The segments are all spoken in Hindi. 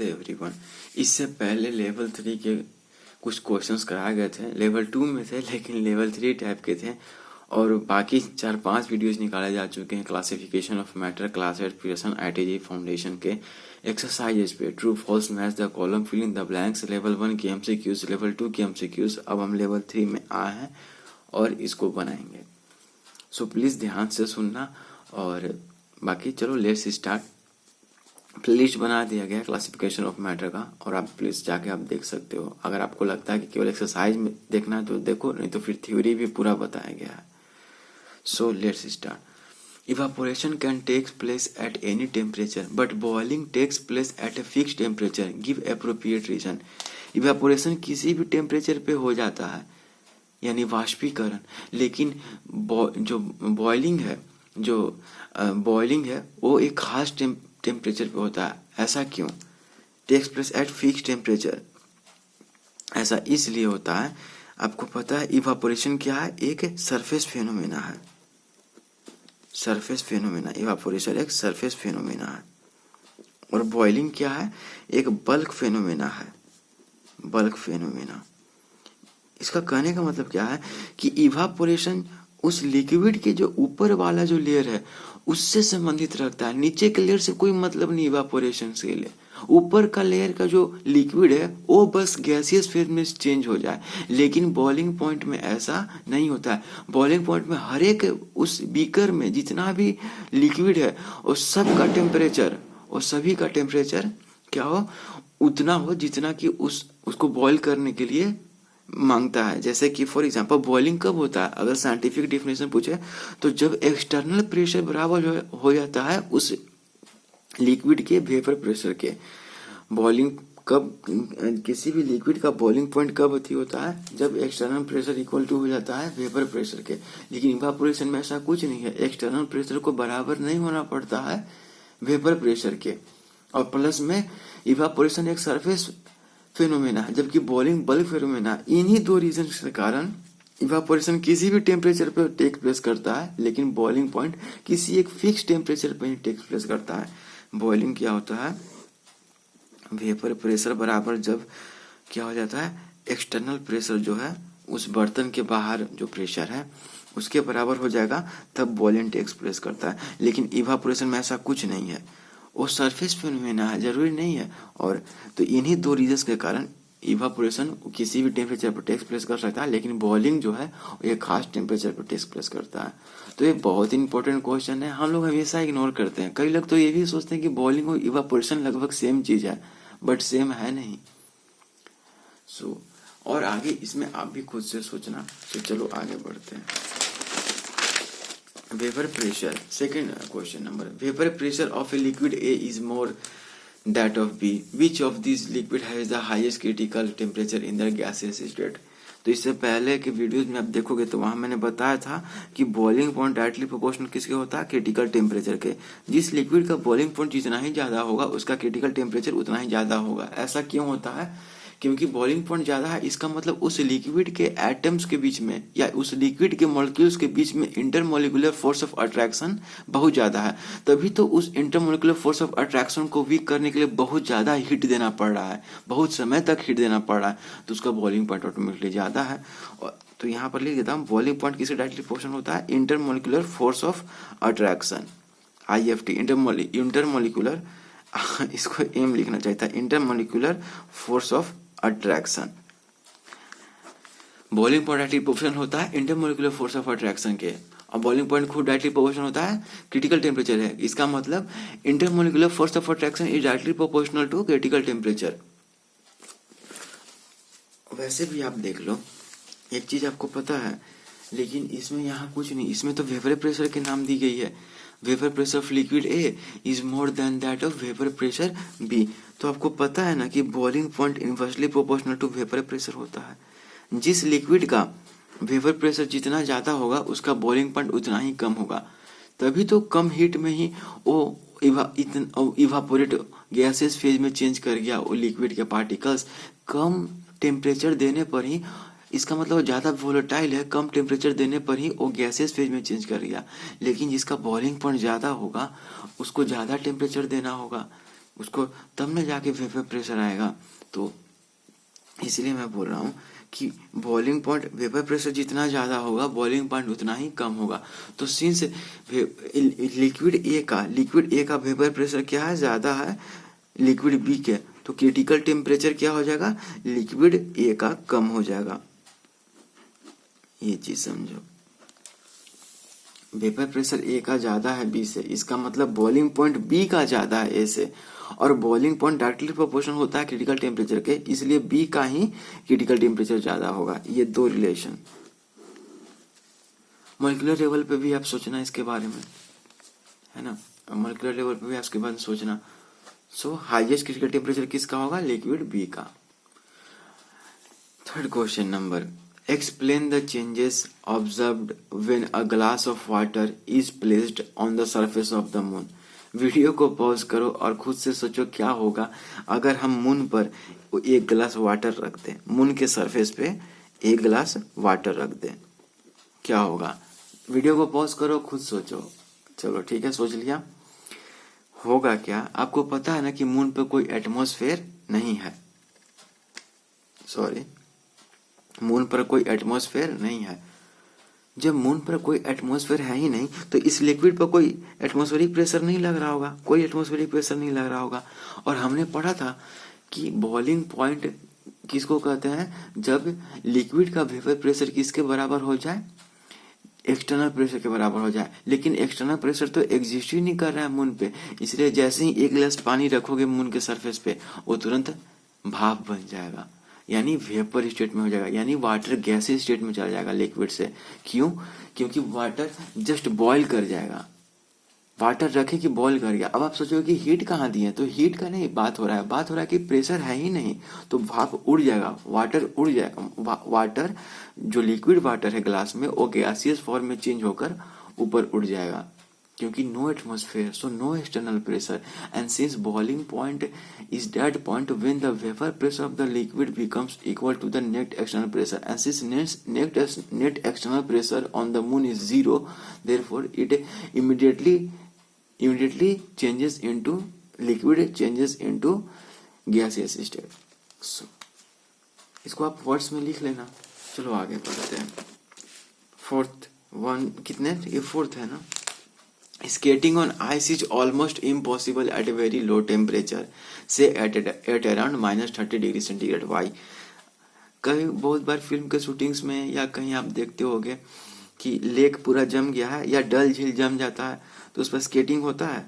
नमस्ते एवरीवन। इससे पहले लेवल 3 के कुछ क्वेश्चंस कराए गए थे, लेवल 2 में थे लेकिन लेवल 3 टाइप के थे, और बाकी 4-5 वीडियोस निकाले जा चुके हैं classification of matter, class application, ITG foundation के एक्सरसाइजेज पे। True false match the column, fill in the blanks, level 1 के एमसीक्यूज, लेवल 2 के एमसीक्यूज। अब हम लेवल 3 में आए हैं और इसको बनाएंगे, सो प्लीज़ ध्यान से सुनना। और बाकी चलो लेट्स स्टार्ट। प्लेलिस्ट बना दिया गया है क्लासिफिकेशन ऑफ मैटर का, और आप प्लीज जाके आप देख सकते हो। अगर आपको लगता है कि केवल एक्सरसाइज में देखना है तो देखो, नहीं तो फिर थ्योरी भी पूरा बताया गया है। So let's start. Evaporation can takes place at any temperature but boiling takes place at a fix temperature, give appropriate reason. Evaporation किसी भी टेम्परेचर पे हो जाता है, यानी वाष्पीकरण, लेकिन जो बॉइलिंग है वो एक खास टेम्परेचर पे होता है। ऐसा क्यों? Takes place at fix temperature, ऐसा इसलिए होता है, आपको पता है इवापोरेशन क्या है? एक सरफेस फेनोमेना है। सरफेस फेनोमेना, इवापोरेशन एक सरफेस फेनोमेना है। और बॉइलिंग क्या है? एक बल्क फेनोमेना है। Bulk phenomena. इसका कहने का मतलब क्या है कि इवापोरेशन उस लिक्विड के जो ऊपर वाला जो लेयर है उससे संबंधित रखता है, नीचे के लेयर से कोई मतलब नहीं इवापोरेशन से ले। ऊपर का लेयर का जो लिक्विड है वो बस गैसियस फेज में चेंज हो जाए, लेकिन बॉइलिंग पॉइंट में ऐसा नहीं होता है। बॉइलिंग पॉइंट में हर एक उस बीकर में जितना भी लिक्विड है वो सब का टेम्परेचर, और सभी का टेम्परेचर क्या हो? उतना हो जितना कि उसको बॉईल करने के लिए मांगता है। जैसे कि फॉर एग्जांपल बॉइलिंग कब होता है? अगर साइंटिफिक डेफिनेशन पूछे तो जब एक्सटर्नल प्रेशर बराबर हो जाता है उस लिक्विड के वेपर प्रेशर के। बॉइलिंग कब, किसी भी लिक्विड का बॉइलिंग पॉइंट कब होता है? जब एक्सटर्नल प्रेशर इक्वल टू हो जाता है वेपर प्रेशर के। लेकिन इवापोरेशन में ऐसा कुछ नहीं है, एक्सटर्नल प्रेशर को बराबर नहीं होना पड़ता है वेपर प्रेशर के। और प्लस में इवापोरेशन एक सरफेस फेनोमेना है, जबकि बॉइलिंग बल्क फेनोमेना। इन्हीं दो रीजन के कारण इवापोरेशन किसी भी टेम्परेचर पर टेक प्लेस करता है, लेकिन बॉइलिंग पॉइंट किसी एक फिक्स टेम्परेचर पर ही टेक प्लेस करता है। बॉइलिंग क्या होता है? वेपर प्रेशर बराबर जब क्या हो जाता है? एक्सटर्नल प्रेशर जो है उस बर्तन के बाहर जो प्रेशर है उसके बराबर हो जाएगा, तब बॉइलिंग टेक्स प्लेस करता है। लेकिन इवापोरेशन में ऐसा कुछ नहीं है, वो सरफेस फेनोमेना है, जरूरी नहीं है। और तो इन्हीं दो रीजंस के कारण इवापोरेशन किसी भी टेम्परेचर पर टेक्स प्लेस कर सकता है, लेकिन बॉइलिंग जो है ये खास टेम्परेचर पर टेक्स प्लेस करता है। तो ये बहुत इंपॉर्टेंट क्वेश्चन है, हम लोग हमेशा इग्नोर करते हैं। कई लोग तो ये भी सोचते हैं कि बॉइलिंग और इवापोरेशन लगभग सेम चीज है, बट सेम है नहीं। सो और आगे इसमें आप भी खुद से सोचना। तो चलो आगे बढ़ते हैं। Vapour pressure, second question number. Vapour pressure of a liquid A is more that of B, which of this liquid has the highest critical temperature in the gaseous state. तो इससे पहले के वीडियोस में आप देखोगे तो वहां मैंने बताया था कि बॉइलिंग पॉइंट डायरेक्टली प्रोपोर्शनल किसके होता है? क्रिटिकल टेम्परेचर के। जिस लिक्विड का बॉइलिंग पॉइंट जितना ही ज्यादा होगा उसका क्रिटिकल टेम्परेचर उतना ही ज्यादा होगा। ऐसा क्यों होता है? क्योंकि बॉइलिंग पॉइंट ज्यादा है, इसका मतलब उस लिक्विड के एटम्स के बीच में या उस लिक्विड के मॉलिक्यूल्स के बीच में इंटरमोलिकुलर फोर्स ऑफ अट्रैक्शन बहुत ज्यादा है। तभी तो उस इंटरमोलिकुलर फोर्स ऑफ अट्रैक्शन को वीक करने के लिए बहुत ज्यादा हीट देना पड़ रहा है, बहुत समय तक हीट देना पड़ रहा है, तो उसका बॉइलिंग पॉइंट ऑटोमेटिकली ज्यादा है। तो यहाँ पर लिख देता हूँ, बॉइलिंग पॉइंट किससे डायरेक्टली प्रोपोर्शनल होता है? Intermolecular force of attraction, IFT, intermolecular इसको एम लिखना चाहिए था, intermolecular force of attraction. Boiling point directly proportional होता है इंटरमोलिकुलर फोर्स ऑफ अट्रैक्शन के, और बॉइलिंग पॉइंट खुद डायरेक्टली प्रोपोर्शनल होता है क्रिटिकल टेम्परेचर है। इसका मतलब intermolecular force of attraction is directly proportional to critical temperature. वैसे भी आप देख लो, एक चीज आपको पता है, लेकिन इसमें यहाँ कुछ नहीं, इसमें तो वेपर प्रेशर के नाम दी गई है। Vapour pressure of liquid A is more than that of vapour pressure B. तो आपको पता है ना कि boiling point inversely proportional to vapour pressure होता है। जिस लिक्विड का वेपर प्रेशर जितना ज्यादा होगा उसका बॉइलिंग पॉइंट उतना ही कम होगा। तभी तो कम हीट में ही वो इवापोरेट गैसेस फेज में चेंज कर गया वो लिक्विड के पार्टिकल्स। कम टेम्परेचर देने पर ही, इसका मतलब ज्यादा वोलेटाइल है, कम टेम्परेचर देने पर ही वो गैसेस फेज में चेंज कर गया। लेकिन जिसका बॉइलिंग पॉइंट ज्यादा होगा उसको ज्यादा टेम्परेचर देना होगा, उसको तब ना जाके वेपर प्रेशर आएगा। तो इसलिए मैं बोल रहा हूँ कि बॉइलिंग पॉइंट, वेपर प्रेशर जितना ज़्यादा होगा बॉइलिंग पॉइंट उतना ही कम होगा। तो सिंस लिक्विड ए का वेपर प्रेशर क्या है, ज़्यादा है लिक्विड बी के, तो क्रिटिकल टेम्परेचर क्या हो जाएगा, लिक्विड ए का कम हो जाएगा। ये चीज समझो, वेपर प्रेशर ए का ज्यादा है बी से, इसका मतलब बॉइलिंग पॉइंट बी का ज्यादा है ए से, और बॉइलिंग पॉइंट डायरेक्टली प्रोपोर्शनल होता है क्रिटिकल टेम्परेचर के, इसलिए बी का ही क्रिटिकल टेम्परेचर ज्यादा होगा। ये दो रिलेशन। मॉलिक्यूलर लेवल पे भी आप सोचना इसके बारे में, है ना, मॉलिक्यूलर लेवल पे भी आप इसके बारे में सोचना। सो हाईएस्ट क्रिटिकल टेम्परेचर किसका होगा, लिक्विड बी का। Third question number, explain the changes observed when a glass of water is placed on the surface of the moon। Video को पॉज करो और खुद से सोचो क्या होगा अगर हम मून पर एक गिलास वाटर रख दें, मून के सरफेस पे एक गिलास वाटर रख दें, क्या होगा। वीडियो को पॉज करो, खुद सोचो। चलो ठीक है, सोच लिया। होगा क्या, आपको पता है ना कि मून पे कोई एटमॉस्फेयर नहीं है, सॉरी मून पर कोई एटमॉस्फेयर नहीं है। जब मून पर कोई एटमॉस्फेयर है ही नहीं तो इस लिक्विड पर कोई एटमॉस्फेरिक प्रेशर नहीं लग रहा होगा, कोई एटमॉस्फेरिक प्रेशर नहीं लग रहा होगा। और हमने पढ़ा था कि बॉइलिंग पॉइंट किसको कहते हैं, जब लिक्विड का वेपर प्रेशर किसके बराबर हो जाए, एक्सटर्नल प्रेशर के बराबर हो जाए। लेकिन एक्सटर्नल प्रेशर तो एग्जिस्ट ही नहीं कर रहा है मून पे, इसलिए जैसे ही एक गिलास पानी रखोगे मून के सरफेस पे, वो तुरंत भाप बन जाएगा, यानी वेपर स्टेट में हो जाएगा, यानी वाटर गैसी स्टेट में चला जाएगा लिक्विड से। क्यों, क्योंकि वाटर जस्ट बॉईल कर जाएगा, वाटर रखे कि बॉईल कर गया। अब आप सोचोगे कि हीट कहाँ दी है, तो हीट का नहीं बात हो रहा है, बात हो रहा है कि प्रेशर है ही नहीं, तो भाप उड़ जाएगा, वाटर उड़ जाएगा। वाटर जो लिक्विड वाटर है ग्लास में, वो गैसियस फॉर्म में चेंज होकर ऊपर उड़ जाएगा, क्योंकि no atmosphere, so no external pressure. And since boiling point is that point when the vapor pressure of the liquid becomes equal to the net external pressure, and since net external pressure on the moon is zero, therefore it immediately changes into liquid, changes into gaseous state। so इसको आप वर्ड्स में लिख लेना। चलो आगे बढ़ते हैं। फोर्थ वन, कितने, ये फोर्थ है ना। Skating on ice is almost impossible at a very low temperature, say at around -30°C। Why? कभी बहुत बार फिल्म के शूटिंग्स में या कहीं आप देखते होगे कि लेक पूरा जम गया है या डल झील जम जाता है, तो उस पर स्केटिंग होता है,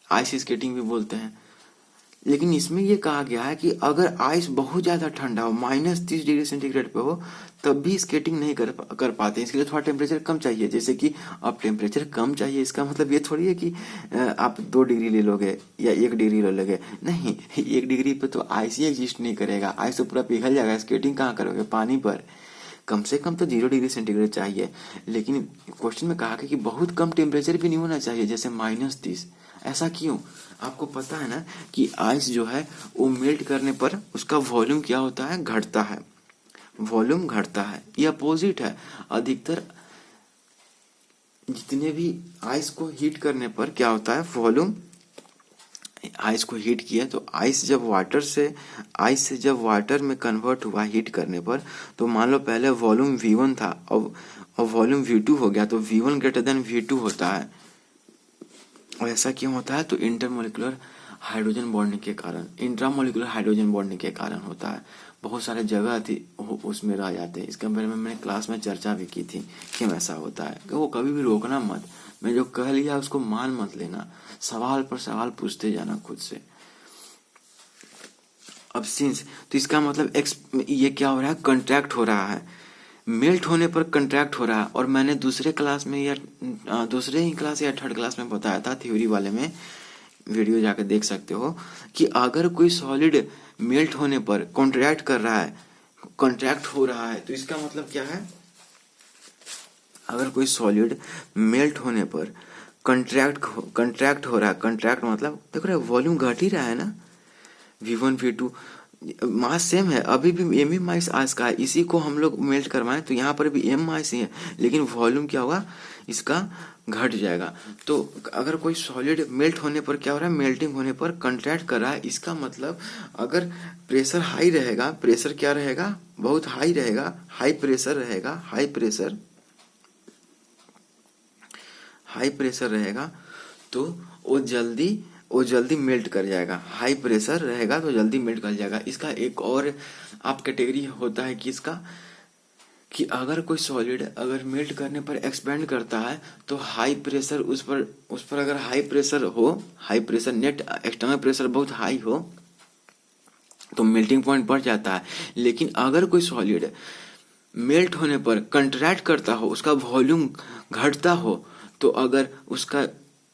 आइस स्केटिंग भी बोलते हैं। लेकिन इसमें ये कहा गया है कि अगर आइस बहुत ज्यादा ठंडा हो, -30°C पे हो, तब भी स्केटिंग नहीं कर पाते। इसके लिए थोड़ा टेम्परेचर कम चाहिए। जैसे कि अब टेम्परेचर कम चाहिए, इसका मतलब ये थोड़ी है कि आप 2 डिग्री ले लोगे या 1 डिग्री ले लोगे, नहीं। 1 डिग्री पे तो आइस ही एग्जिस्ट नहीं करेगा, आइस तो पूरा पिघल जाएगा। स्केटिंग कहाँ करोगे, पानी पर। कम से कम तो 0°C चाहिए। लेकिन क्वेश्चन में कहा कि बहुत कम टेम्परेचर भी नहीं होना चाहिए, जैसे -30। ऐसा क्यों, आपको पता है ना कि आइस जो है वो मेल्ट करने पर उसका वॉल्यूम क्या होता है, घटता है, वॉल्यूम घटता है। ये अपोजिट है। अधिकतर जितने भी आइस को हीट करने पर क्या होता है, वॉल्यूम, आइस को हीट किया तो आइस से जब वाटर में कन्वर्ट हुआ हीट करने पर, तो मान लो पहले वॉल्यूम V1 था और वॉल्यूम V2 हो गया, तो V1 ग्रेटर देन V2 होता है। और ऐसा क्यों होता है, तो इंटरमोलिकुलर हाइड्रोजन बॉन्डिंग के कारण, इंट्रामोलिकुलर हाइड्रोजन बॉन्डिंग के कारण होता है। बहुत सारे जगह थी उसमें रह जाते हैं। इसके बारे में मैंने क्लास में चर्चा भी की थी क्यों ऐसा होता है। कि वो कभी भी रोकना मत, मैं जो कह लिया उसको मान मत लेना, सवाल पर सवाल पूछते जाना खुद से। अब सिंस, तो इसका मतलब ये क्या हो रहा है, कंट्रैक्ट हो रहा है, मेल्ट होने पर कंट्रैक्ट हो रहा है। और मैंने दूसरे क्लास में या दूसरे ही क्लास या थर्ड क्लास में बताया था, थ्योरी वाले में, वीडियो जाकर देख सकते हो, कि अगर कोई सॉलिड मेल्ट होने पर कॉन्ट्रैक्ट कर रहा है, कॉन्ट्रैक्ट हो रहा है, तो इसका मतलब क्या है, अगर कोई सॉलिड मेल्ट होने पर कंट्रैक्ट हो रहा है, कंट्रैक्ट मतलब देख रहे हो वॉल्यूम घट ही रहा है ना, V1 V2 मास सेम है, अभी भी एम ही मास आस का है, इसी को हम लोग मेल्ट करवाएं तो यहाँ पर भी एम मास ही है, लेकिन वॉल्यूम क्या होगा इसका घट जाएगा। तो अगर कोई सॉलिड मेल्ट होने पर क्या हो रहा है, मेल्टिंग होने पर कंट्रैक्ट कर रहा है, इसका मतलब अगर प्रेशर हाई रहेगा, प्रेशर क्या रहेगा, बहुत हाई रहेगा, हाई प्रेशर रहेगा, हाई प्रेशर रहेगा तो वो जल्दी मेल्ट कर जाएगा। हाई प्रेशर रहेगा तो जल्दी मेल्ट कर जाएगा। इसका एक और आप कैटेगरी होता है कि इसका कि अगर कोई सॉलिड अगर मेल्ट करने पर एक्सपेंड करता है तो हाई प्रेशर उस पर अगर high pressure net external pressure बहुत हाई हो तो मेल्टिंग पॉइंट बढ़ जाता है। लेकिन अगर कोई सॉलिड मेल्ट होने पर कंट्रैक्ट करता हो, उसका वॉल्यूम घटता हो, तो अगर उसका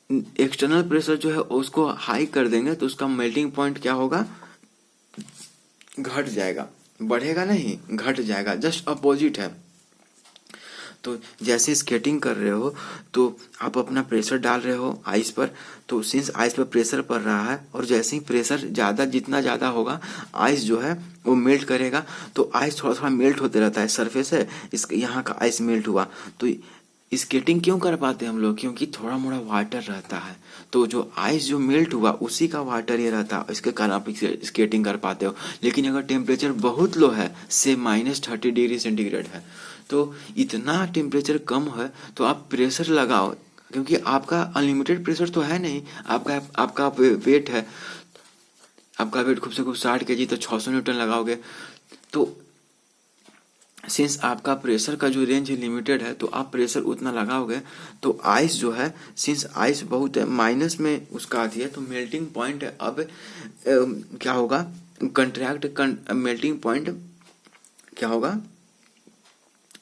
एक्सटर्नल प्रेशर जो है उसको हाई कर देंगे तो उसका मेल्टिंग पॉइंट क्या होगा, घट जाएगा, बढ़ेगा नहीं, घट जाएगा, जस्ट अपोजिट है। तो जैसे स्केटिंग कर रहे हो तो आप अपना प्रेशर डाल रहे हो आइस पर, तो सिंस आइस पर प्रेशर पड़ रहा है और जैसे ही प्रेशर जितना ज़्यादा होगा आइस जो है वो मेल्ट करेगा, तो आइस थोड़ा थोड़ा मेल्ट होते रहता है, सरफेस है इस यहाँ का आइस मेल्ट हुआ। तो स्केटिंग क्यों कर पाते हैं हम लोग, क्योंकि थोड़ा मोड़ा वाटर रहता है, तो जो आइस जो मेल्ट हुआ उसी का वाटर ये रहता है, इसके कारण आप स्केटिंग कर पाते हो। लेकिन अगर टेम्परेचर बहुत लो है, से -30 डिग्री सेंटीग्रेड है, तो इतना टेम्परेचर कम है तो आप प्रेशर लगाओ, क्योंकि आपका अनलिमिटेड प्रेशर तो है नहीं, आपका वेट है, आपका वेट खूब से खूब 60 kg, तो 600 न्यूटन लगाओगे। तो सिंस आपका प्रेशर का जो रेंज लिमिटेड है तो आप प्रेशर उतना लगाओगे तो आइस जो है, सिंस आइस बहुत है माइनस में उसका आती है, तो मेल्टिंग पॉइंट अब क्या होगा, मेल्टिंग पॉइंट क्या होगा,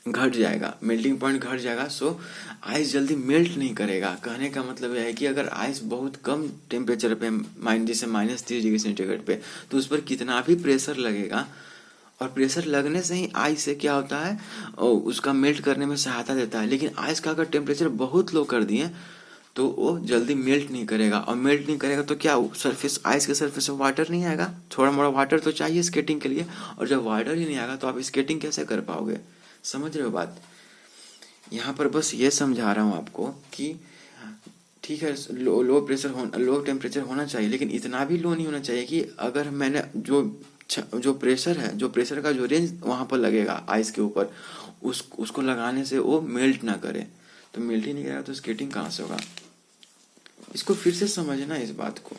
घट जाएगा, मेल्टिंग पॉइंट घट जाएगा। सो आइस जल्दी मेल्ट नहीं करेगा। कहने का मतलब यह है कि अगर आइस बहुत कम टेम्परेचर पे जैसे -30 डिग्री सेंटीग्रेड पे, तो उस पर कितना भी प्रेशर लगेगा, और प्रेशर लगने से ही आइस से क्या होता है, उसका मेल्ट करने में सहायता देता है। लेकिन आइस का अगर टेम्परेचर बहुत लो कर दिए तो वो जल्दी मेल्ट नहीं करेगा, और मेल्ट नहीं करेगा तो क्या, सरफेस आइस के सरफेस में वाटर नहीं आएगा, थोड़ा मोड़ा वाटर तो चाहिए स्केटिंग के लिए, और जब वाटर ही नहीं आएगा तो आप स्केटिंग कैसे कर पाओगे। समझ रहे हो बात। यहाँ पर बस ये समझा रहा हूँ आपको कि ठीक है, लो टेम्परेचर होना चाहिए, लेकिन इतना भी लो नहीं होना चाहिए कि अगर मैंने जो प्रेशर है, जो प्रेशर का जो रेंज वहां पर लगेगा आइस के ऊपर, उसको लगाने से वो मेल्ट ना करे। तो मेल्ट ही नहीं करेगा तो स्केटिंग कहाँ से होगा। इसको फिर से समझना, इस बात को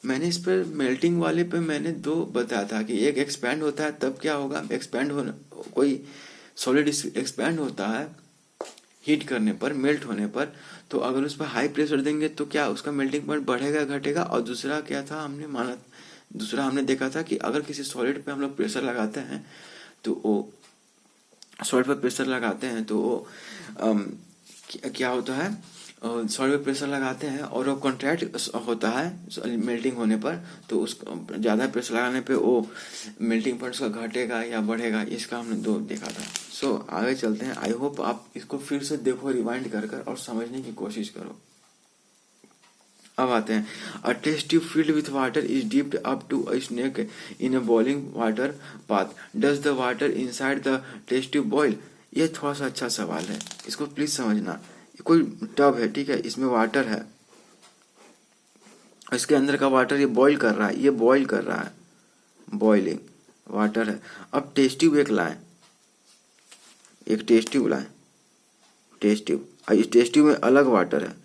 मैंने इस पर मेल्टिंग वाले पे मैंने 2 बताया था कि एक एक्सपैंड होता है तब क्या होगा, एक्सपैंड होना, कोई सॉलिड एक्सपैंड होता है हीट करने पर, मेल्ट होने पर, तो अगर उस पर हाई प्रेशर देंगे तो क्या उसका मेल्टिंग पॉइंट बढ़ेगा घटेगा। और दूसरा क्या था, दूसरा हमने देखा था कि अगर किसी सॉलिड पे हम लोग प्रेशर लगाते हैं तो वो सॉलिड पे प्रेशर लगाते हैं तो वो क्या होता है, सॉलिड पे प्रेशर लगाते हैं और वो कॉन्ट्रैक्ट होता है मेल्टिंग होने पर, तो उस ज़्यादा प्रेशर लगाने पे वो मेल्टिंग पॉइंट का घटेगा या बढ़ेगा। इसका हमने 2 देखा था। सो आगे चलते हैं। आई होप आप इसको फिर से देखो, रिवाइंड कर और समझने की कोशिश करो। अब आते हैं, a test tube filled with water is dipped up to a snake in a boiling water path, does the water inside the test tube boil. ये थोड़ा सा अच्छा सवाल है, इसको प्लीज समझना। कोई टब है, ठीक है, इसमें वाटर है, इसके अंदर का वाटर ये बॉईल कर रहा है, ये बॉईल कर रहा है, बॉइलिंग वाटर है। अब टेस्ट ट्यूब एक लाए, एक टेस्ट ट्यूब लाए, टेस्ट ट्यूब, इस टेस्ट ट्यूब में अलग वाटर है।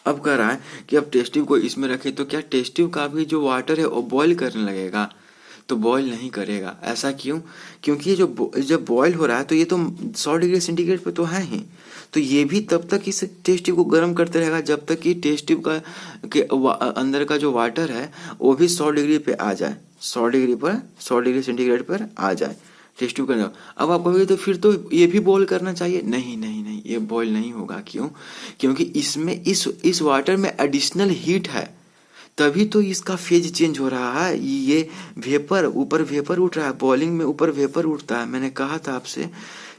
अब कह रहा है कि अब टेस्ट ट्यूब को इसमें रखे तो क्या टेस्ट ट्यूब का भी जो वाटर है वो बॉईल करने लगेगा, तो बॉईल नहीं करेगा। ऐसा क्यों, क्योंकि ये जब बॉईल हो रहा है तो ये तो 100 डिग्री सेंटीग्रेड पे तो है ही, तो ये भी तब तक इस टेस्ट ट्यूब को गर्म करते रहेगा जब तक कि टेस्ट ट्यूब का अंदर का जो वाटर है वो भी 100 डिग्री पे आ जाए, 100 डिग्री सेंटीग्रेड पर आ जाए टेस्ट ट्यूब के अंदर। अब आप कहोगे तो फिर तो ये भी बॉईल करना चाहिए। नहीं नहीं नहीं, ये बॉईल नहीं होगा। क्यों, क्योंकि इसमें इस वाटर में एडिशनल हीट है, तभी तो इसका फेज चेंज हो रहा है। ये वेपर, ऊपर वेपर उठ रहा है, बॉइलिंग में ऊपर वेपर उठता है। मैंने कहा था आपसे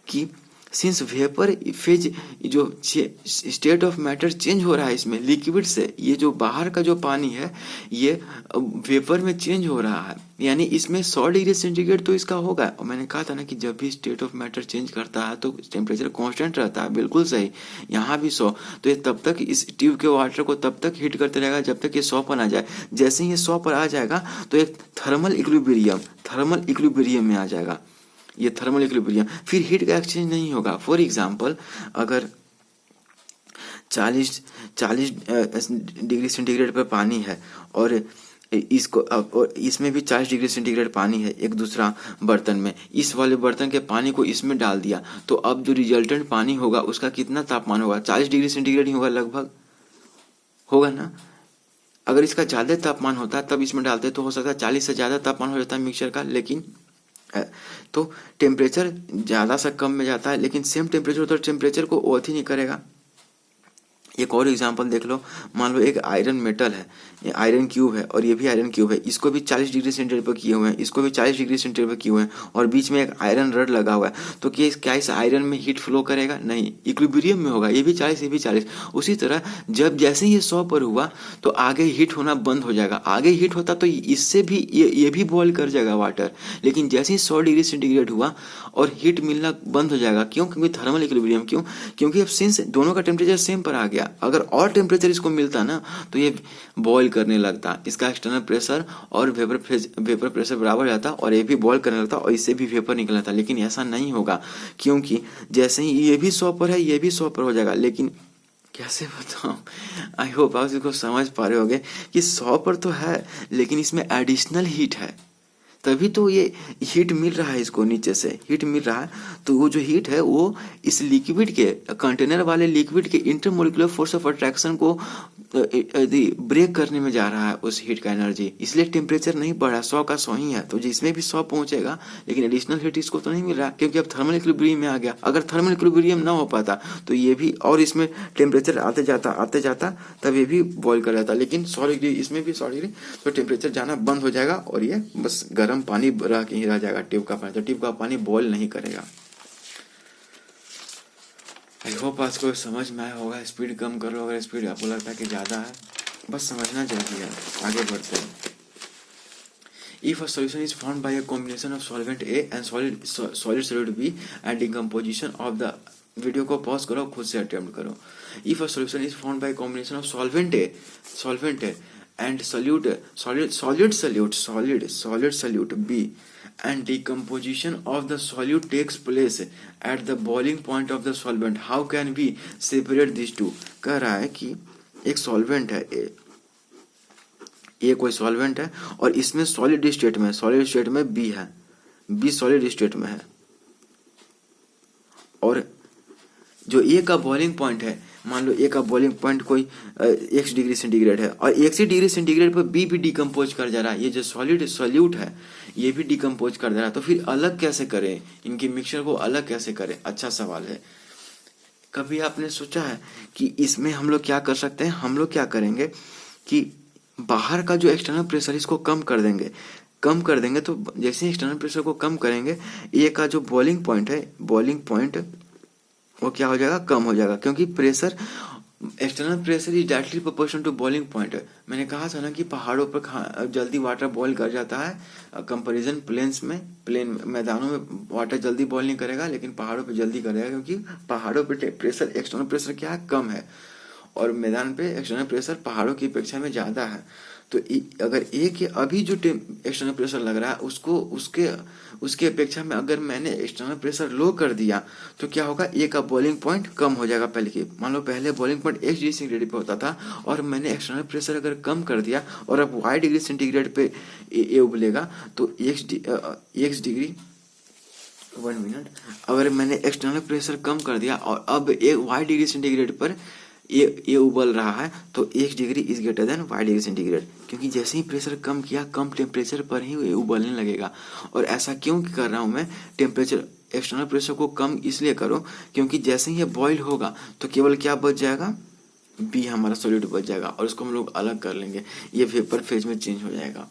कि सिंस वेपर फेज जो स्टेट ऑफ मैटर चेंज हो रहा है इसमें लिक्विड से, ये जो बाहर का जो पानी है ये वेपर में चेंज हो रहा है, यानी इसमें 100 डिग्री सेंटीग्रेड तो इसका होगा। और मैंने कहा था ना कि जब भी स्टेट ऑफ मैटर चेंज करता है तो टेम्परेचर कांस्टेंट रहता है, बिल्कुल सही। यहाँ भी 100, तो ये तब तक इस ट्यूब के वाटर को तब तक हीट करते रहेगा जब तक ये 100 पर आ जाए। जैसे ही ये 100 पर आ जाएगा तो एक थर्मल इक्विलिब्रियम में आ जाएगा, ये थर्मल इक्विलिब्रियम। फिर हीट का एक्सचेंज नहीं होगा। फॉर एग्जांपल अगर 40 डिग्री सेंटीग्रेड पर पानी है और इसको और इसमें भी 40 डिग्री सेंटीग्रेड पानी है एक दूसरा बर्तन में, इस वाले बर्तन के पानी को इसमें डाल दिया, तो अब जो रिजल्टेंट पानी होगा उसका कितना तापमान होगा? 40 डिग्री सेंटीग्रेड ही होगा, लगभग होगा ना। अगर इसका ज़्यादा तापमान होता तब इसमें डालते तो हो सकता है 40 से ज़्यादा तापमान हो जाता है मिक्सचर का, लेकिन तो टेम्परेचर ज़्यादा से कम में जाता है, लेकिन सेम टेम्परेचर तो टेम्परेचर को ओथ ही नहीं करेगा। एक और एग्जांपल देख लो, मान लो एक आयरन मेटल है, ये आयरन क्यूब है और ये भी आयरन क्यूब है, इसको भी 40 डिग्री सेंटीग्रेड पर किए हुए हैं, इसको भी 40 डिग्री सेंटीग्रेड पर किए हुए हैं और बीच में एक आयरन रड लगा हुआ है, तो क्या इस आयरन में हीट फ्लो करेगा? नहीं, इक्विलिब्रियम में होगा, ये भी 40 ये भी 40। उसी तरह जब जैसे ही ये 100 पर हुआ तो आगे हीट होना बंद हो जाएगा। आगे हीट होता तो इससे भी ये भी बॉयल कर जाएगा वाटर, लेकिन जैसे ही 100 डिग्री सेंटीग्रेड हुआ और हीट मिलना बंद हो जाएगा। क्यों? क्योंकि थर्मल इक्विलिब्रियम। क्यों? क्योंकि अब सिंस दोनों का टेम्परेचर सेम पर आ गया, अगर और टेम्परेचर इसको मिलता ना तो ये बॉयल करने लगता, इसका एक्सटर्नल प्रेशर और वेपर प्रेशर बराबर जाता और ये भी बॉयल करने लगता और इससे भी वेपर निकलता। लेकिन ऐसा नहीं होगा, क्योंकि जैसे ही ये भी 100 पर है ये भी 100 पर हो जाएगा। लेकिन कैसे बताऊं, आई होप आप इसको समझ पा रहे होगे कि 100 पर तो है लेकिन इसमें एडिशनल हीट है, तभी तो ये हीट मिल रहा है, इसको नीचे से हीट मिल रहा है। तो वो जो हीट है वो इस लिक्विड के कंटेनर वाले लिक्विड के इंटरमोलिकुलर फोर्स ऑफ अट्रैक्शन को ब्रेक करने में जा रहा है उस हीट का एनर्जी, इसलिए टेम्परेचर नहीं बढ़ा, 100 का 100 ही है। तो जिसमें भी 100 पहुंचेगा लेकिन एडिशनल हीट इसको तो नहीं मिल रहा, क्योंकि अब थर्मल इक्विलिब्रियम में आ गया। अगर थर्मल इक्विलिब्रियम ना हो पाता तो ये भी और इसमें टेम्परेचर आते जाता तब ये भी बॉयल कर जाता, लेकिन 100 डिग्री इसमें भी 100 डिग्री तो टेम्परेचर जाना बंद हो जाएगा और ये बस गर्म पानी रह के ही रह जाएगा ट्यूब का पानी, तो ट्यूब का पानी बॉयल नहीं करेगा। आई होप आज को समझ में आया होगा। स्पीड कम करो अगर स्पीड आपको लगता है कि ज़्यादा है, बस समझना चाहिए। आगे बढ़ते हैं। If a solution is formed by a combination of solvent A and solid solute B and decomposition of the, video को पॉज करो, खुद से अटेम्प्ट करो। If a solution is formed by a combination of solvent A and solid solute B and decomposition of the solute takes place at the boiling point of the solvent, how can we separate these two? कह रहा है कि एक सॉल्वेंट है ये कोई सॉल्वेंट है और इसमें सॉलिड स्टेट में बी है, बी सॉलिड स्टेट में है, और जो ए का बॉइलिंग पॉइंट है, मान लो ए का बॉइलिंग पॉइंट कोई 1 डिग्री सेंटीग्रेड है और 1 डिग्री सेंटीग्रेड पर बी भी डिकम्पोज कर जा रहा है, ये जो सॉलिड सॉल्यूट है ये भी डिकम्पोज कर दे रहा है। तो फिर अलग कैसे करें, इनकी मिक्सचर को अलग कैसे करें? अच्छा सवाल है। कभी आपने सोचा है कि इसमें हम लोग क्या कर सकते हैं? हम लोग क्या करेंगे कि बाहर का जो एक्सटर्नल प्रेशर इसको कम कर देंगे, तो जैसे ही एक्सटर्नल प्रेशर को कम करेंगे ए का जो बॉइलिंग पॉइंट वो क्या हो जाएगा? कम हो जाएगा, क्योंकि pressure external pressure is directly proportional to boiling point. मैंने कहा था ना कि पहाड़ों पर जल्दी वाटर बॉईल कर जाता है कंपैरिजन प्लेन मैदानों में वाटर जल्दी बॉईल नहीं करेगा, लेकिन पहाड़ों पे जल्दी करेगा, क्योंकि पहाड़ों पे प्रेशर एक्सटर्नल प्रेशर क्या है? कम है, और मैदान पे एक्सटर्नल प्रेशर पहाड़ों की अपेक्षा में ज़्यादा है। तो अगर ए के अभी जो एक्सटर्नल प्रेशर लग रहा है उसको उसके अपेक्षा में अगर मैंने एक्सटर्नल प्रेशर लो कर दिया तो क्या होगा? ए का बॉइलिंग पॉइंट कम हो जाएगा। पहले की मान लो पहले बॉइलिंग पॉइंट 1 डिग्री सेंटीग्रेड पे होता था और मैंने एक्सटर्नल प्रेशर अगर कम कर दिया और अब y डिग्री सेंटीग्रेड पे ए उबलेगा तो x डिग्री 1 मिनट, अगर मैंने एक्सटर्नल प्रेशर कम कर दिया और अब y डिग्री सेंटीग्रेड पर ये उबल रहा है तो x degree is greater than y degree centigrade, क्योंकि जैसे ही प्रेशर कम किया कम टेम्परेचर पर ही ये उबलने लगेगा। और ऐसा क्यों कर रहा हूँ मैं? टेम्परेचर एक्सटर्नल प्रेशर को कम इसलिए करो क्योंकि जैसे ही ये बॉईल होगा तो केवल क्या बच जाएगा? बी हमारा सॉल्यूट बच जाएगा और उसको हम लोग अलग कर लेंगे, ये वेपर फेज में चेंज हो जाएगा।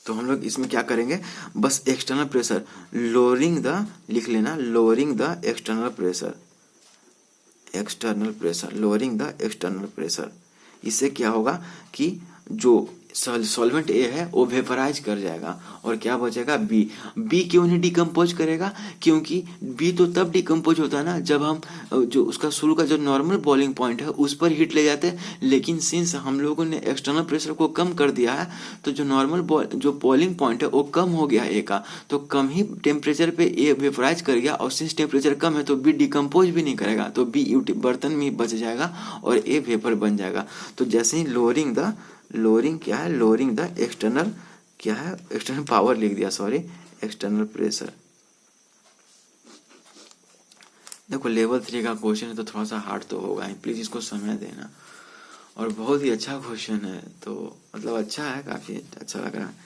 तो हम लोग इसमें क्या करेंगे, बस एक्सटर्नल प्रेशर लोअरिंग द, लिख लेना, lowering the external pressure, external pressure, lowering the external pressure. इससे क्या होगा कि जो सॉल्वेंट ए है वो वेपराइज कर जाएगा और क्या बचेगा बी। बी क्यों नहीं डिकम्पोज करेगा, क्योंकि बी तो तब डिकम्पोज होता है ना जब हम जो उसका शुरू का जो नॉर्मल बॉइलिंग पॉइंट है उस पर हीट ले जाते हैं, लेकिन सिंस हम लोगों ने एक्सटर्नल प्रेशर को कम कर दिया है तो जो नॉर्मल जो बॉइलिंग पॉइंट है वो कम हो गया ए का, तो कम ही टेम्परेचर पे ए वेपराइज कर गया और सिंस टेम्परेचर कम है तो बी डिकम्पोज भी नहीं करेगा, तो बी बर्तन में ही बच जाएगा और ए वेपर बन जाएगा। तो जैसे ही लोअरिंग क्या है, लोअरिंग द एक्सटर्नल, क्या है, एक्सटर्नल पावर लिख दिया, सॉरी, एक्सटर्नल प्रेशर। देखो लेवल 3 का क्वेश्चन है तो थोड़ा सा हार्ड तो होगा ही, प्लीज इसको समय देना, और बहुत ही अच्छा क्वेश्चन है, तो मतलब अच्छा है, काफी अच्छा लग रहा है।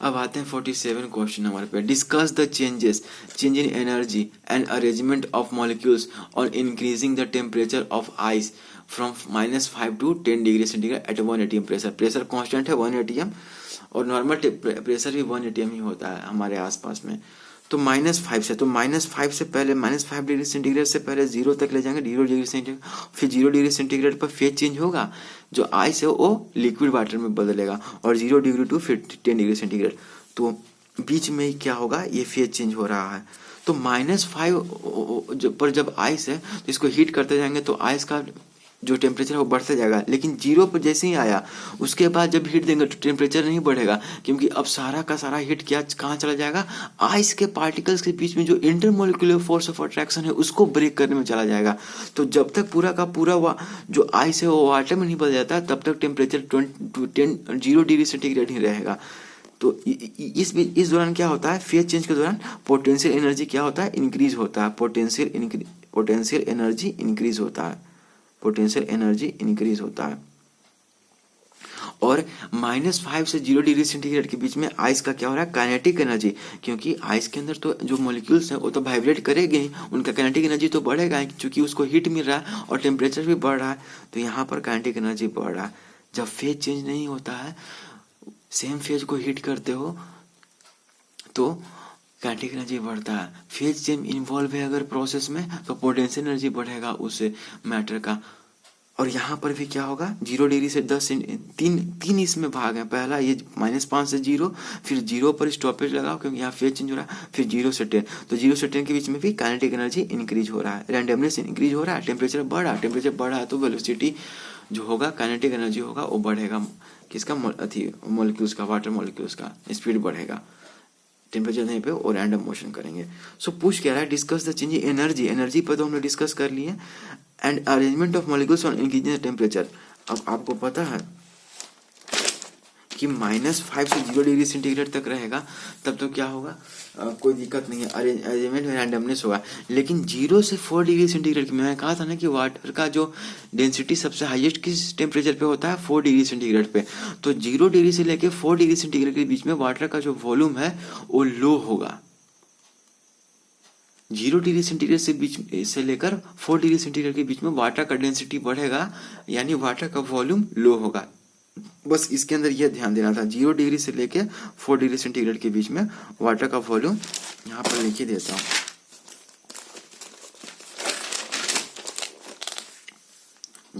अब आते हैं 47 क्वेश्चन नंबर पे। Discuss the change in energy and arrangement of molecules on increasing the temperature of ice from -5 to 10 degree centigrade at 1 atm pressure. Pressure constant है 1 atm और नॉर्मल प्रेशर भी 1 atm ही होता है हमारे आसपास में। तो -5 से, तो -5 से पहले, -5 डिग्री सेंटीग्रेड से पहले 0 तक ले जाएंगे, 0 डिग्री सेंटीग्रेड, फिर 0 डिग्री सेंटीग्रेड पर फेज चेंज होगा, जो आइस है वो लिक्विड वाटर में बदलेगा, और 0 डिग्री टू फिर 10 डिग्री सेंटीग्रेड, तो बीच में ही क्या होगा, ये फेज चेंज हो रहा है। तो -5 पर जब आइस है तो इसको हीट करते जाएंगे तो आइस का जो टेम्परेचर है वो बढ़ते जाएगा, लेकिन 0 पर जैसे ही आया उसके बाद जब हीट देंगे तो टेम्परेचर नहीं बढ़ेगा, क्योंकि अब सारा का सारा हीट क्या कहाँ चला जाएगा, आइस के पार्टिकल्स के बीच में जो इंटरमोलिकुलर फोर्स ऑफ अट्रैक्शन है उसको ब्रेक करने में चला जाएगा। तो जब तक पूरा का पूरा जो आइस है वो वाटर में नहीं बदल जाता तब तक टेम्परेचर 0 डिग्री सेंटीग्रेड ही रहेगा। तो इस दौरान क्या होता है, फेज चेंज के दौरान पोटेंशियल एनर्जी क्या होता है, इंक्रीज होता है, पोटेंशियल एनर्जी इंक्रीज होता है, पोटेंशियल एनर्जी इंक्रीज होता है। और -5 से 0 डिग्री सेंटीग्रेड के बीच में आइस का क्या हो रहा है, काइनेटिक एनर्जी, क्योंकि आइस के अंदर तो जो मॉलिक्यूल्स हैं वो तो वाइब्रेट करेंगे ही, उनका काइनेटिक एनर्जी तो बढ़ेगा ही, क्योंकि उसको हीट मिल रहा है और टेम्परेचर भी बढ़ रहा है, तो यहाँ पर काइनेटिक एनर्जी बढ़ रहा है। जब फेज चेंज नहीं होता है, सेम फेज को हीट करते हो तो काइनेटिक एनर्जी बढ़ता है। फेज चेंज इन्वॉल्व है अगर प्रोसेस में तो पोटेंशियल एनर्जी बढ़ेगा उस मैटर का। और यहाँ पर भी क्या होगा, 0 डिग्री से 10 तीन इसमें भाग है, पहला ये -5 से 0, फिर 0 पर स्टॉपेज लगाओ क्योंकि यहाँ फेज चेंज हो रहा है, फिर 0 से 10, तो 0 से 10 के बीच में भी काइनेटिक एनर्जी इंक्रीज हो रहा है, रैंडमनेस इंक्रीज हो रहा है, टेम्परेचर बढ़ा है तो वेलोसिटी जो होगा, काइनेटिक एनर्जी होगा वो बढ़ेगा, किसका, मॉलिक्यूल्स का, वाटर मॉलिक्यूल्स का स्पीड बढ़ेगा, टेम्परेचर नहीं पे और रैंडम मोशन करेंगे। सो पूछ क्या रहा है, discuss the change in energy पर तो हमने डिस्कस कर लिए, and arrangement of molecules on increasing temperature. अब आपको पता है कि -5 से 0 डिग्री सेंटीग्रेड तक रहेगा तब तो क्या होगा, कोई दिक्कत नहीं है, अरेंजमेंट में रैंडमनेस होगा, लेकिन 0 से 4 डिग्री सेंटीग्रेड की, मैंने कहा था ना कि वाटर का जो डेंसिटी सबसे हाईएस्ट किस टेम्परेचर पे होता है, 4 डिग्री सेंटीग्रेड पे, तो 0 डिग्री से लेकर 4 डिग्री सेंटीग्रेड के बीच में वाटर का जो वॉल्यूम है वो लो होगा। 0 डिग्री सेंटीग्रेड से लेकर 4 डिग्री सेंटीग्रेड के बीच में वाटर का डेंसिटी बढ़ेगा, यानी वाटर का वॉल्यूम लो होगा। बस इसके अंदर यह ध्यान देना था, 0 डिग्री से लेके 4 डिग्री सेंटीग्रेड के बीच में वाटर का वॉल्यूम, यहाँ पर लिख ही देता हूँ,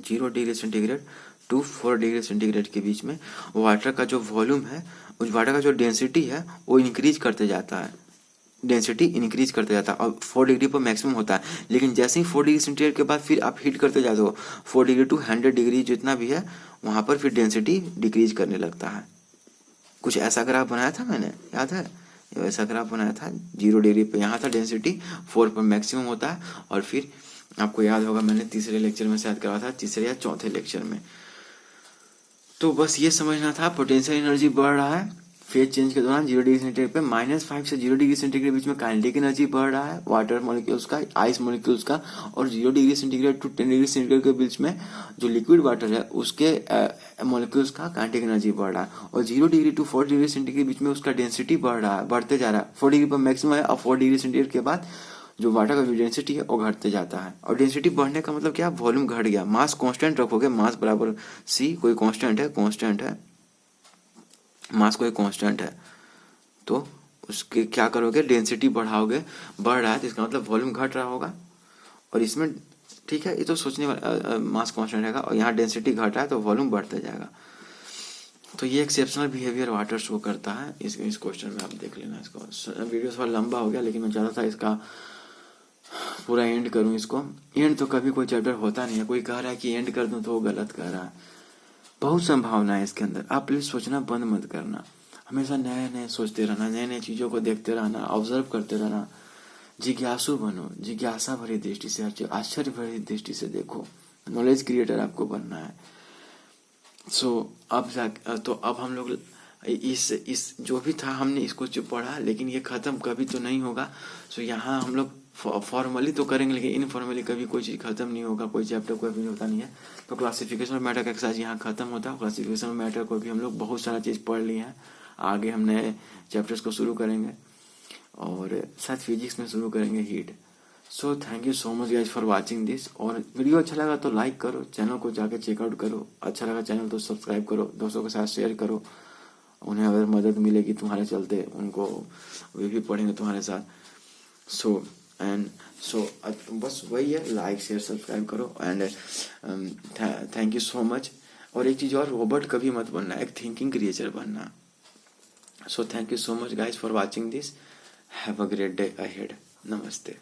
0 degree centigrade to 4 degree centigrade के बीच में वाटर का जो वॉल्यूम है, उस वाटर का जो डेंसिटी है वो इंक्रीज करते जाता है, डेंसिटी इंक्रीज करते जाता है, और 4 डिग्री पर मैक्सिमम होता है, लेकिन जैसे ही 4 डिग्री सेंटीग्रेड के बाद फिर आप हीट करते जाते हो, 4 डिग्री टू 100 डिग्री जितना भी है वहां पर फिर डेंसिटी डिक्रीज करने लगता है। कुछ ऐसा ग्राफ बनाया था मैंने, याद है, वैसा ग्राफ बनाया था, 0 डिग्री पे यहाँ था डेंसिटी, 4 पर मैक्सिमम होता है, और फिर आपको याद होगा मैंने तीसरे लेक्चर में शायद करा था, तीसरे या चौथे लेक्चर में। तो बस ये समझना था, पोटेंशियल एनर्जी बढ़ रहा है फेज चेंज के दौरान 0 डिग्री सेंटीग्रेड पे, -5 से 0 डिग्री सेंटीग्रेड के बीच में काइनेटिक एनर्जी बढ़ रहा है वाटर मॉलिक्यूल्स का, आइस मॉलिक्यूल्स का, और 0 degree centigrade to 10 degree centigrade के बीच में जो लिक्विड वाटर है उसके मॉलिक्यूल्स का काइनेटिक एनर्जी बढ़ रहा है, और 0 डिग्री टू 4 डिग्री सेंटीग्रेड के बीच में उसका डेंसिटी बढ़ रहा है, बढ़ते जा रहा है, 4 डिग्री पर मैक्सिमम है, और 4 डिग्री सेंटीग्रेड के बाद जो वाटर का जो डेंसिटी है वो घटते जाता है। और डेंसिटी बढ़ने का मतलब क्या, वॉल्यूम घट गया, मास कांस्टेंट रखोगे, मास बराबर c, कोई कांस्टेंट है, मास कोई कांस्टेंट है, तो उसके क्या करोगे, डेंसिटी बढ़ाओगे, बढ़ रहा है तो इसका मतलब वॉल्यूम घट रहा होगा। और इसमें ठीक है, ये तो सोचने वाला, मास कांस्टेंट रहेगा और यहाँ डेंसिटी घट रहा है तो वॉल्यूम बढ़ता जाएगा। तो ये एक्सेप्शनल बिहेवियर वाटर शो करता है। इस क्वेश्चन में आप देख लेना इसको। वीडियो थोड़ा लंबा हो गया, लेकिन मैं चाहता था इसका पूरा एंड करूं इसको। एंड तो कभी कोई चैप्टर होता नहीं है। कोई कह रहा है कि एंड कर दूं तो वो गलत कह रहा है। बहुत संभावना है इसके अंदर। आप प्लीज सोचना बंद मत करना, हमेशा नए नए सोचते रहना, नए नए चीजों को देखते रहना, ऑब्जर्व करते रहना, जिज्ञासु बनो, जिज्ञासा भरी दृष्टि से, आश्चर्य भरी दृष्टि से देखो। नॉलेज क्रिएटर आपको बनना है। अब हम लोग इस जो भी था हमने इसको जो पढ़ा, लेकिन ये खत्म कभी तो नहीं होगा। यहाँ हम लोग फॉर्मली तो करेंगे, लेकिन इनफॉर्मली कभी कोई चीज़ खत्म नहीं होगा, कोई चैप्टर कोई भी होता नहीं है। तो क्लासिफिकेशन ऑफ मैटर का एक्सरसाइज यहाँ खत्म होता है। क्लासिफिकेशन ऑफ मैटर को भी हम लोग बहुत सारा चीज़ पढ़ लिए हैं। आगे हम नए चैप्टर्स को शुरू करेंगे और शायद फिजिक्स में शुरू करेंगे heat. So thank you so much guys for watching this. और वीडियो अच्छा लगा तो लाइक करो, चैनल को जाके चेकआउट करो, अच्छा लगा चैनल तो सब्सक्राइब करो, दोस्तों के साथ शेयर करो। उन्हें अगर मदद मिलेगी तुम्हारे चलते, उनको वे भी पढ़ेंगे तुम्हारे साथ। सो बस वही है, लाइक शेयर सब्सक्राइब करो। And thank you so much. और एक चीज़ और, रोबोट कभी मत बनना, एक थिंकिंग क्रिएचर बनना। So thank you so much guys for watching this. Have a great day ahead. नमस्ते।